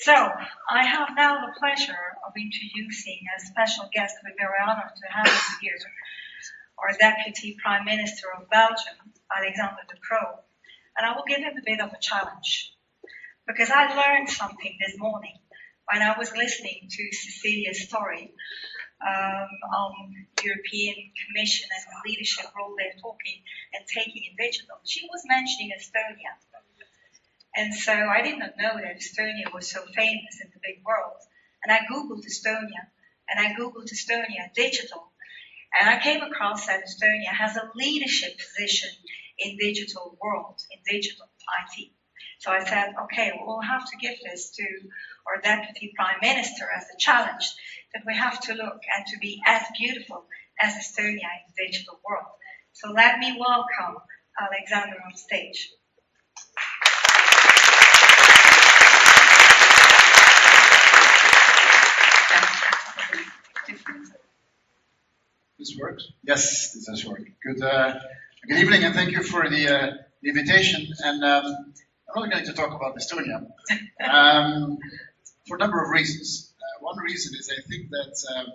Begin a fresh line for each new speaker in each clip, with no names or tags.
So, I have now the pleasure of introducing a special guest we're very honored to have here, our Deputy Prime Minister of Belgium, Alexander de Croo. And I will give him a bit of a challenge, because I learned something this morning when I was listening to Cecilia's story on European Commission and the leadership role they're talking and taking in digital. She was mentioning Estonia. And so I did not know that Estonia was so famous in the big world. And I Googled Estonia, digital. And I came across that Estonia has a leadership position in digital world, in digital IT. So I said, okay, we'll have to give this to our Deputy Prime Minister as a challenge, that we have to look and to be as beautiful as Estonia in the digital world. So let me welcome Alexander on stage.
This works? Yes, this does work. Good evening, and thank you for the invitation. And I'm not going to talk about Estonia for a number of reasons. One reason is I think that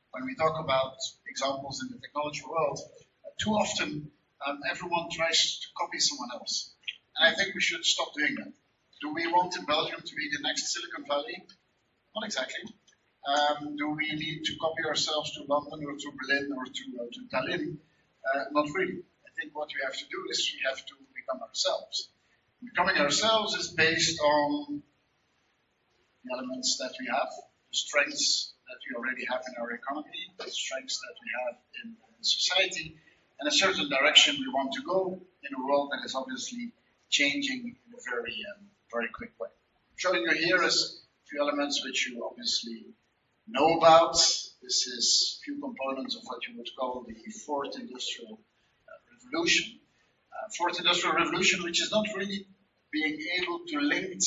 when we talk about examples in the technology world, too often everyone tries to copy someone else. And I think we should stop doing that. Do we want in Belgium to be the next Silicon Valley? Not exactly. Do we need to copy ourselves to London or to Berlin or to Tallinn? Not really. I think what we have to do is we have to become ourselves. Becoming ourselves is based on the elements that we have, the strengths that we already have in our economy, the strengths that we have in society, and a certain direction we want to go in a world that is obviously changing in a very quick way. I'm showing you here is a few elements which you obviously know about. This is a few components of what you would call the Fourth Industrial Revolution. Fourth Industrial Revolution, which is not really being able to link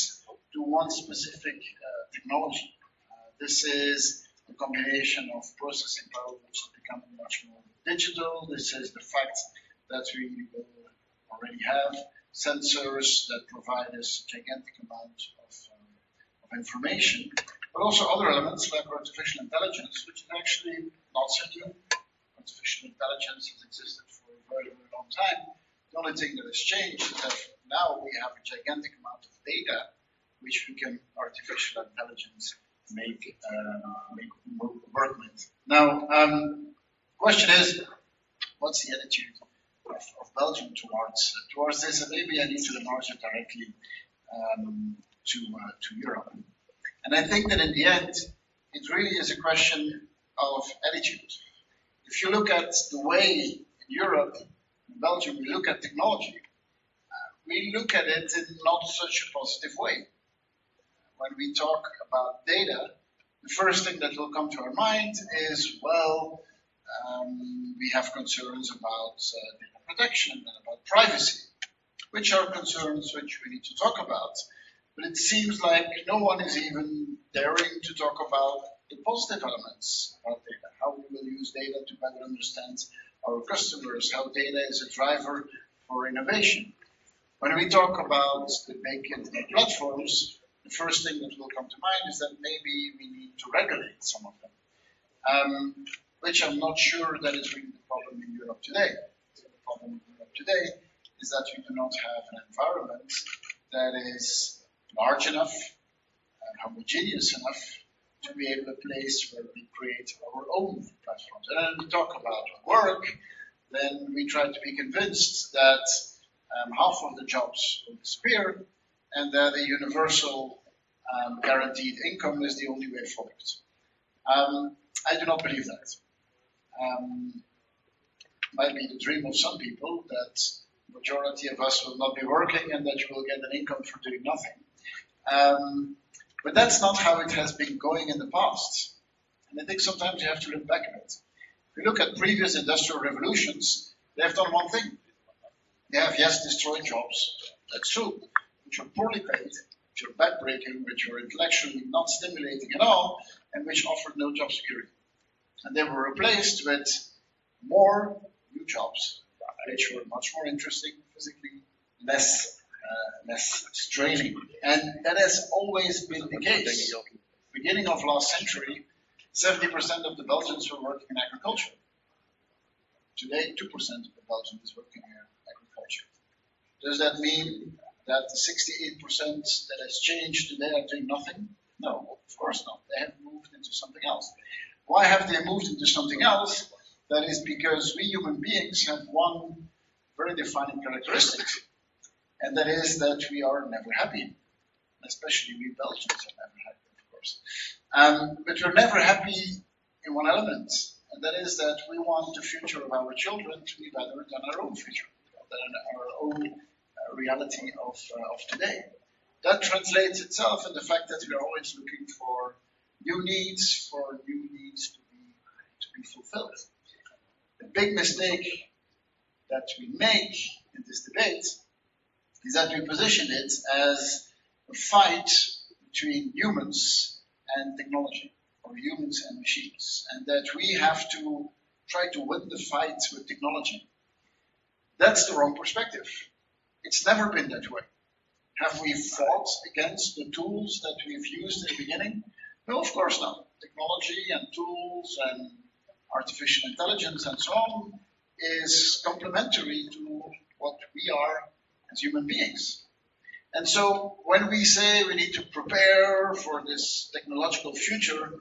to one specific technology. This is a combination of processing power which is becoming much more digital. This is the fact that we will already have sensors that provide us a gigantic amount of information, but also other elements like artificial intelligence, which is actually not so new. Artificial intelligence has existed for a very long time. The only thing that has changed is that now we have a gigantic amount of data which we can artificial intelligence make work with. Now, question is, what's the attitude of Belgium towards this? And maybe I need to enlarge it directly to Europe. And I think that in the end, it really is a question of attitude. If you look at the way in Europe, in Belgium, we look at technology, we look at it in not such a positive way. When we talk about data, the first thing that will come to our mind is, well, we have concerns about data protection and about privacy, which are concerns which we need to talk about. But it seems like no one is even daring to talk about the positive elements about data, how we will use data to better understand our customers, how data is a driver for innovation. When we talk about the big internet platforms, the first thing that will come to mind is that maybe we need to regulate some of them, which I'm not sure that is really the problem in Europe today. The problem in Europe today is that we do not have an environment that is large enough and homogeneous enough to be able to place where we create our own platforms. And then we talk about work, then we try to be convinced that half of the jobs will disappear and that the universal guaranteed income is the only way forward. I do not believe that. Might be the dream of some people that the majority of us will not be working and that you will get an income for doing nothing. But that's not how it has been going in the past. And I think sometimes you have to look back a bit. If you look at previous industrial revolutions, they have done one thing. They have, yes, destroyed jobs. That's true. Which are poorly paid, which are backbreaking, which are intellectually not stimulating at all, and which offered no job security. And they were replaced with more new jobs, which were much more interesting, physically less straining. And that has always been the case. Beginning of last century, 70% of the Belgians were working in agriculture. Today, 2% of the Belgians is working in agriculture. Does that mean that the 68% that has changed today are doing nothing? No, of course not. They have moved into something else. Why have they moved into something else? That is because we human beings have one very defining characteristic, and that is that we are never happy. Especially we Belgians are never happy, of course. But we're never happy in one element, and that is that we want the future of our children to be better than our own future, than our own reality of today. That translates itself in the fact that we are always looking for new needs to be fulfilled. The big mistake that we make in this debate is that we position it as a fight between humans and technology, or humans and machines, and that we have to try to win the fight with technology. That's the wrong perspective. It's never been that way. Have we fought against the tools that we've used in the beginning? No, of course not. Technology and tools and artificial intelligence and so on is complementary to what we are as human beings. And so when we say we need to prepare for this technological future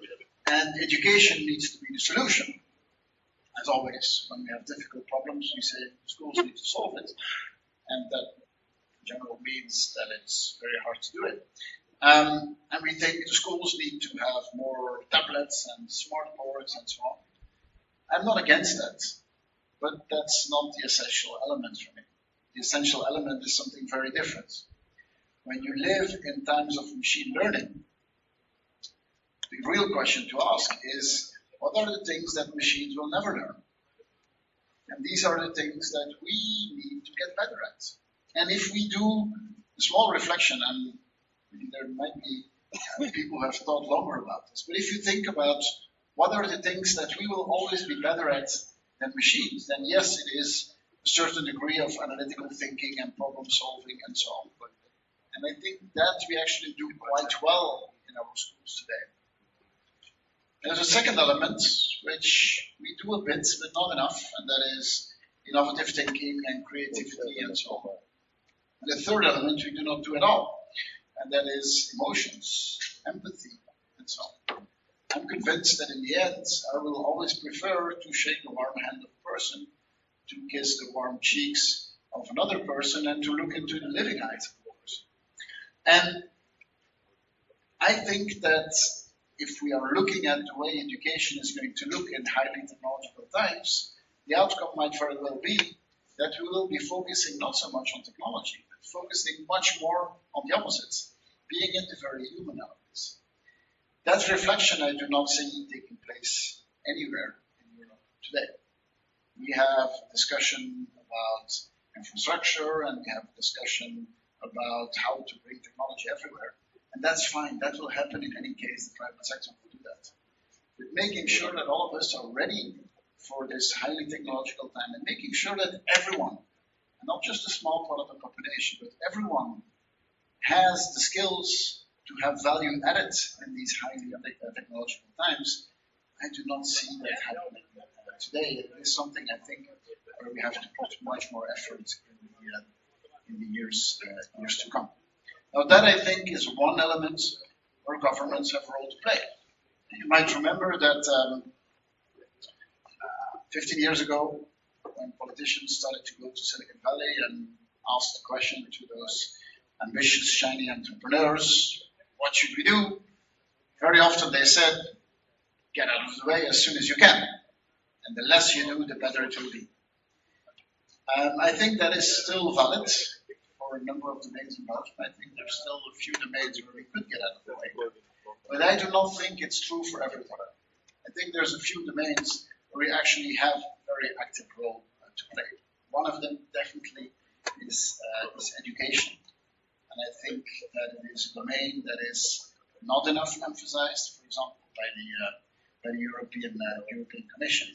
and education needs to be the solution, as always, when we have difficult problems, we say schools need to solve it. And that in general means that it's very hard to do it. And we think the schools need to have more tablets and smart boards and so on. I'm not against that, but that's not the essential element for me. The essential element is something very different. When you live in times of machine learning, the real question to ask is, what are the things that machines will never learn? And these are the things that we need to get better at. And if we do a small reflection, and there might be people who have thought longer about this, but if you think about what are the things that we will always be better at than machines, then yes, it is a certain degree of analytical thinking and problem solving and so on. And I think that we actually do quite well in our schools today. There's a second element, which we do a bit, but not enough, and that is innovative thinking and creativity and so on. And the third element we do not do at all, and that is emotions, empathy, and so on. I'm convinced that in the end, I will always prefer to shake the warm hand of a person, to kiss the warm cheeks of another person, and to look into the living eyes of a person. And I think that if we are looking at the way education is going to look in highly technological times, the outcome might very well be that we will be focusing not so much on technology, but focusing much more on the opposite, being in the very human elements. That reflection I do not see taking place anywhere in Europe today. We have a discussion about infrastructure, and we have a discussion about how to bring technology everywhere. And that's fine. That will happen in any case. The private sector will do that. But making sure that all of us are ready for this highly technological time, and making sure that everyone, and not just a small part of the population, but everyone has the skills to have value added in these highly technological times, I do not see that happening today. It is something I think where we have to put much more effort in the years to come. Now that I think is one element where governments have a role to play. You might remember that 15 years ago, when politicians started to go to Silicon Valley and ask the question to those ambitious, shiny entrepreneurs, what should we do? Very often they said, get out of the way as soon as you can. And the less you do, the better it will be. I think that is still valid for a number of domains in Belgium. I think there's still a few domains where we could get out of the way. But I do not think it's true for everything. I think there's a few domains where we actually have a very active role to play. One of them definitely is education. And I think that it is a domain that is not enough emphasized, for example, by the European Commission.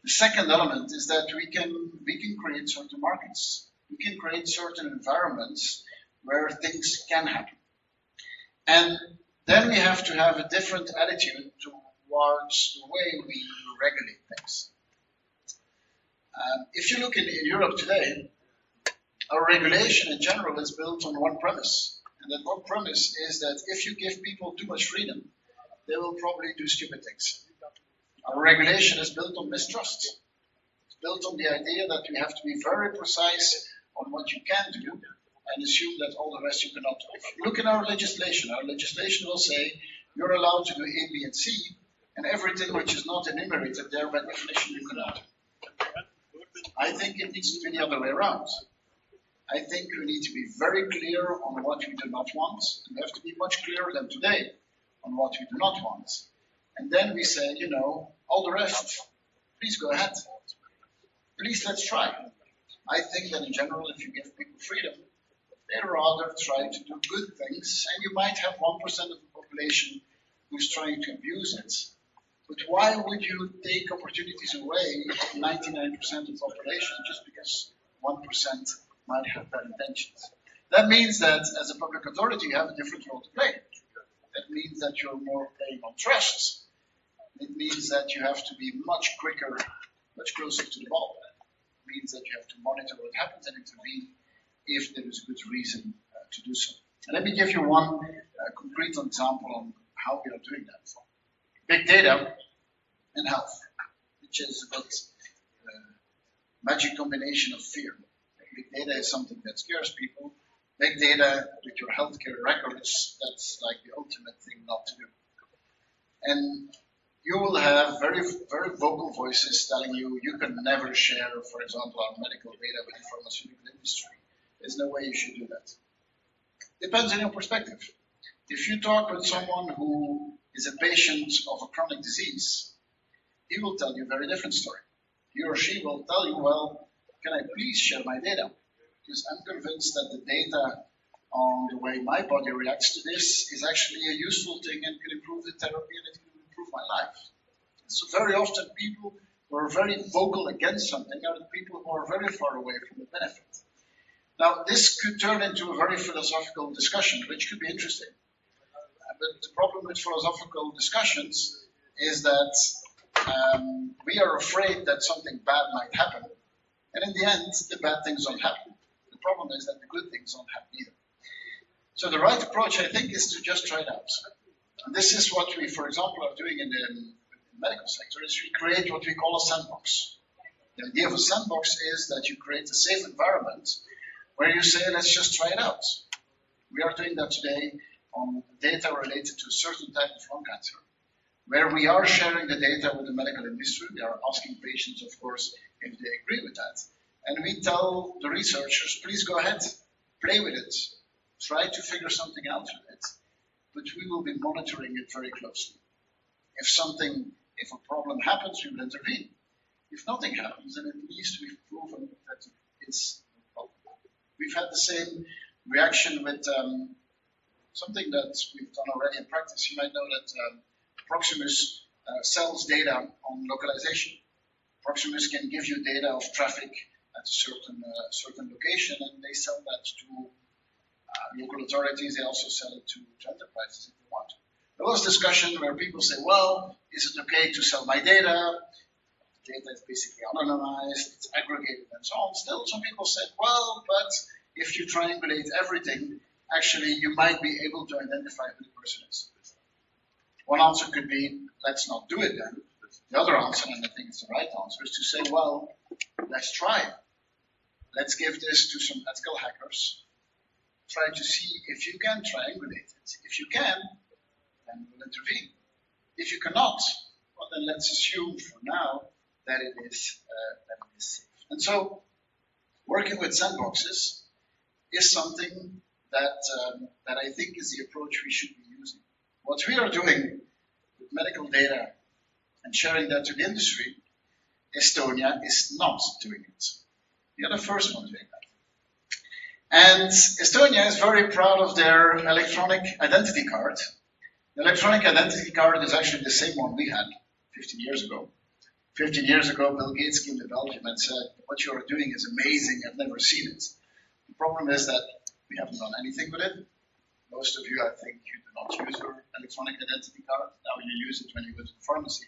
The second element is that we can create certain markets. We can create certain environments where things can happen. And then we have to have a different attitude towards the way we regulate things. If you look in Europe today, our regulation in general is built on one premise. And that one premise is that if you give people too much freedom, they will probably do stupid things. Our regulation is built on mistrust. It's built on the idea that you have to be very precise on what you can do and assume that all the rest you cannot do. If you look in our legislation will say you're allowed to do A, B, and C, and everything which is not enumerated there by definition you cannot. I think it needs to be the other way around. I think we need to be very clear on what we do not want, and we have to be much clearer than today on what we do not want. And then we say, you know, all the rest, please go ahead. Please, let's try. I think that in general, if you give people freedom, they rather try to do good things, and you might have 1% of the population who's trying to abuse it. But why would you take opportunities away from 99% of the population just because 1% might have bad intentions? That means that as a public authority, you have a different role to play. That means that you're more playing on trust. It means that you have to be much quicker, much closer to the ball. It means that you have to monitor what happens and intervene if there is a good reason to do so. And let me give you one concrete example on how we are doing that. Big data and health, which is a bit magic combination of fear. Big data is something that scares people. Big data with your healthcare records, that's like the ultimate thing not to do. And you will have very, very vocal voices telling you you can never share, for example, our medical data with the pharmaceutical industry. There's no way you should do that. Depends on your perspective. If you talk with someone who is a patient of a chronic disease, he will tell you a very different story. He or she will tell you, well, can I please share my data? Because I'm convinced that the data on the way my body reacts to this is actually a useful thing and can improve the therapy and it can improve my life. So very often people who are very vocal against something are the people who are very far away from the benefit. Now, this could turn into a very philosophical discussion, which could be interesting. But the problem with philosophical discussions is that we are afraid that something bad might happen. And in the end, the bad things don't happen. The problem is that the good things don't happen either. So the right approach, I think, is to just try it out. And this is what we, for example, are doing in the medical sector, is we create what we call a sandbox. The idea of a sandbox is that you create a safe environment where you say, let's just try it out. We are doing that today on data related to a certain type of lung cancer, where we are sharing the data with the medical industry. We are asking patients, of course, if they agree with that. And we tell the researchers, please go ahead, play with it, try to figure something out with it, but we will be monitoring it very closely. If a problem happens, we will intervene. If nothing happens, then at least we've proven that it's a problem. We've had the same reaction with something that we've done already in practice. You might know that Proximus sells data on localization. Proximus can give you data of traffic at a certain location, and they sell that to local authorities. They also sell it to enterprises if they want to. There was discussion where people say, well, is it okay to sell my data? Data is basically anonymized, it's aggregated and so on. Still, some people said, well, but if you triangulate everything, actually you might be able to identify who the person is. One answer could be, let's not do it then. The other answer, and I think it's the right answer, is to say, well, let's try. Let's give this to some ethical hackers. Try to see if you can triangulate it. If you can, then we'll intervene. If you cannot, well, then let's assume for now that it is safe. And so, working with sandboxes is something that I think is the approach we should be using. What we are doing with medical data and sharing that to the industry, Estonia is not doing it. We are the first one doing that. And Estonia is very proud of their electronic identity card. The electronic identity card is actually the same one we had 15 years ago. 15 years ago, Bill Gates came to Belgium and said, what you are doing is amazing, I've never seen it. The problem is that we haven't done anything with it. Most of you, I think, you do not use your electronic identity card. Now you use it when you go to the pharmacy.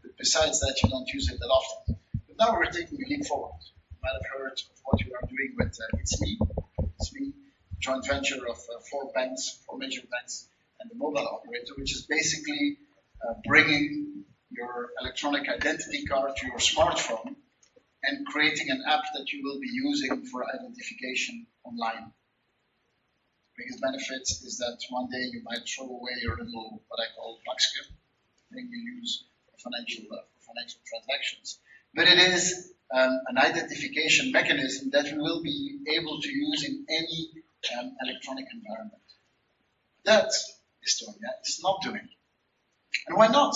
But besides that, you don't use it that often. But now we're taking a leap forward. You might have heard of what we are doing with It's Me, joint venture of four major banks, and the mobile operator, which is basically bringing your electronic identity card to your smartphone and creating an app that you will be using for identification online. Biggest benefit is that one day you might throw away your little, what I call bakje, thing you use for financial transactions. But it is an identification mechanism that we will be able to use in any electronic environment. That Estonia is not doing. And why not?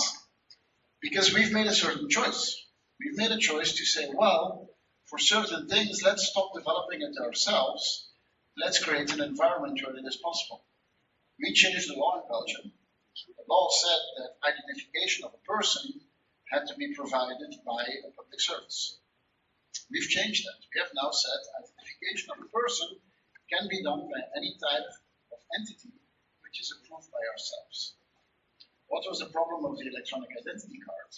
Because we've made a certain choice. We've made a choice to say, well, for certain things, let's stop developing it ourselves. Let's create an environment where it is possible. We changed the law in Belgium. The law said that identification of a person had to be provided by a public service. We've changed that. We have now said identification of a person can be done by any type of entity which is approved by ourselves. What was the problem of the electronic identity card?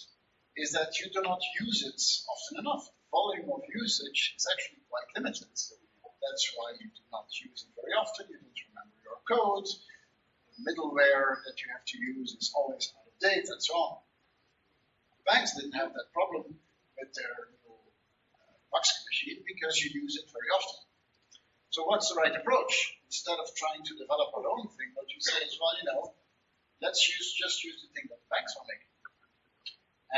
Is that you do not use it often enough. The volume of usage is actually quite limited. That's why you do not use it very often. You don't remember your code. The middleware that you have to use is always out of date, and so on. The banks didn't have that problem with their little bakje machine because you use it very often. So what's the right approach? Instead of trying to develop our own thing, what you say is, well, let's just use the thing that the banks are making.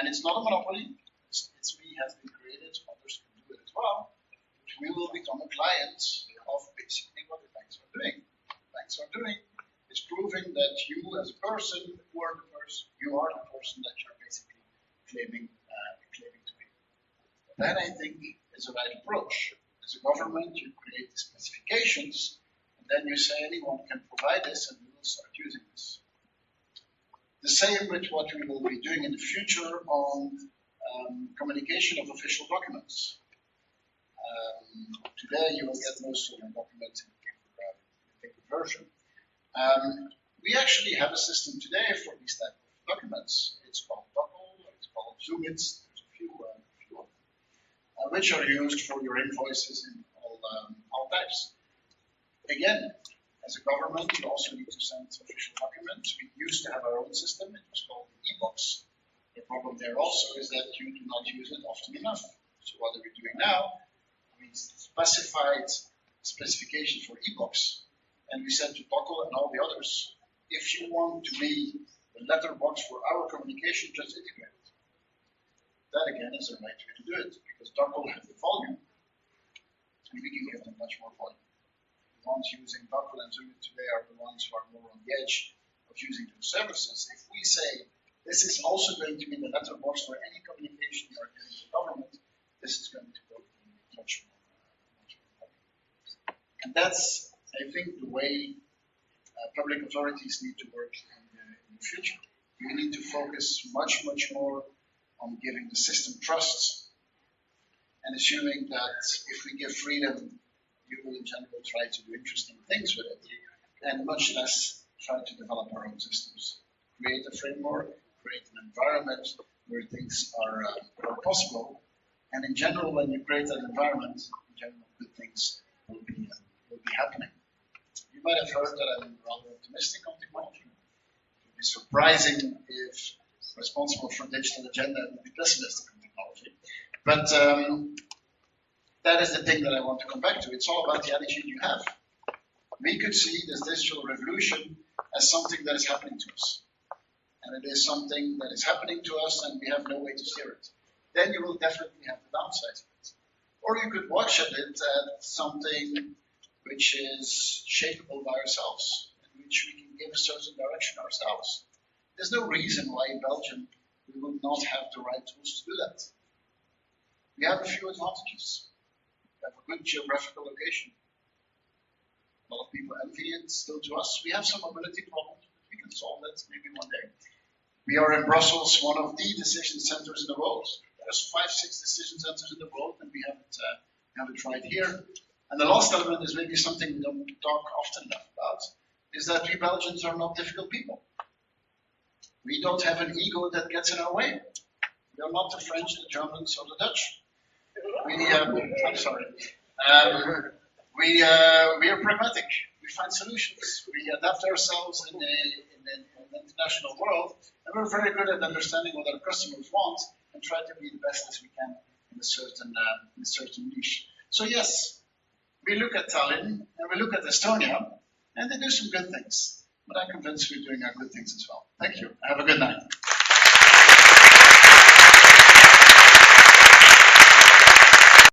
And it's not a monopoly. It's Me has been created. Others can do it as well. We will become a client of basically what the banks are doing. What the banks are doing is proving that you as a person, you are the person that you're basically claiming to be. That, I think, is the right approach. As a government, you create the specifications, and then you say anyone can provide this, and we will start using this. The same with what we will be doing in the future on communication of official documents. Today you will get most of your documents in the paper version. We actually have a system today for these type of documents. It's called Dockle, it's called Zoomit, there's a few of them, which are used for your invoices in all types. Again, as a government, you also need to send official documents. We used to have our own system. It was called e-box. The problem there also is that you do not use it often enough. So what are we doing now? We specified specifications for e-box, and we said to Dockle and all the others, if you want to be the letterbox for our communication, just integrate it. That again is the right way to do it, because Dockle has the volume, and we can give them much more volume. The ones using Dockle and Zoomit today are the ones who are more on the edge of using those services. If we say this is also going to be the letterbox for any communication you are giving to the government, this is going to go much more popular. And that's, I think, the way public authorities need to work in the future. We need to focus much more on giving the system trust and assuming that if we give freedom, you will in general try to do interesting things with it, and much less try to develop our own systems. Create a framework, create an environment where things are possible, and in general, when you create that environment, in general, good things will be happening. You might have heard that I'm rather optimistic on technology. It would be surprising if responsible for digital agenda would be pessimistic on technology. But that is the thing that I want to come back to. It's all about the attitude you have. We could see this digital revolution as something that is happening to us. And it is something that is happening to us and we have no way to steer it. Then you will definitely have the downsides of it. Or you could watch at it as something which is shapeable by ourselves, in which we can give a certain direction ourselves. There's no reason why in Belgium we would not have the right tools to do that. We have a few advantages. We have a good geographical location. A lot of people envy it still to us. We have some mobility problems, but we can solve that maybe one day. We are in Brussels, one of the decision centers in the world. There's 5-6 decision centers in the world, and we haven't tried here. And the last element is maybe something we don't talk often enough about. is that we Belgians are not difficult people. We don't have an ego that gets in our way. We are not the French, the Germans, or the Dutch. I'm sorry. We are pragmatic. We find solutions. We adapt ourselves in an international world, and we're very good at understanding what our customers want and try to be the best as we can in a certain niche. So yes, we look at Tallinn and we look at Estonia, and they do some good things. But I'm convinced we're doing our good things as well. Thank you. Have a good night.